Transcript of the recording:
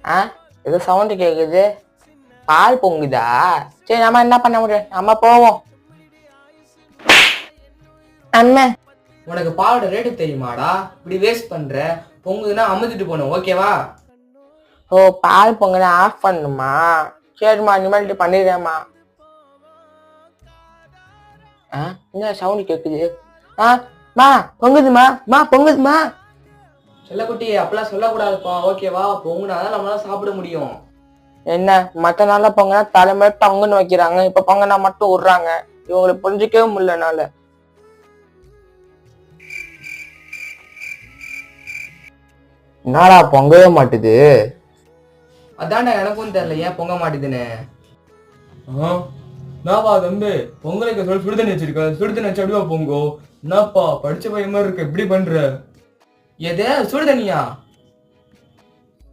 ஆ ஏதோ சவுண்டு கேட்குது. பால் பொங்குதா? சரி நம்ம என்ன பண்ண முடியும், நம்ம போவோம். அம்மா உனக்கு பாலோட ரேட்டு தெரியுமாடா? இப்படி வேஸ்ட் பண்ற. பொங்குதுன்னா அமுத்திட்டு போகணும், ஓகேவா? ஓ, பால் பொங்குனா ஆஃப் பண்ணுமா? சரிம்மா, இனிமேல் பண்ணிடுறேம்மா. என்ன சவுண்டு கேட்குது? மா பொங்குதுமா, பொங்குதுமா. செல்லக்குட்டி, அப்பெல்லாம் சொல்லக்கூடாதுப்பா, ஓகேவா? பொங்குனாதான் நம்மளால சாப்பிட முடியும். என்ன மற்ற நாள்ல பொங்கனா தலைமையில டங்குன்னு வைக்கிறாங்க, இப்ப பொங்கனா மட்டும் விடுறாங்க. இவங்களுக்கு புரிஞ்சிக்கவே முடியலனால. என்னடா பொங்கவே மாட்டுது? அதான்டா எனக்கும் தெரியல ஏன் பொங்க மாட்டுதுன்னு. என்னப்பா தம்பி, பொங்கலுக்கு சொல்லி சுடுதண்ணி வச்சிருக்க, சுடுதண்ணி வச்சு பொங்கோ. என்னப்பா படிச்ச பையன் மாதிரி இருக்க, எப்படி பண்ற? எது சுடுதண்ணியா?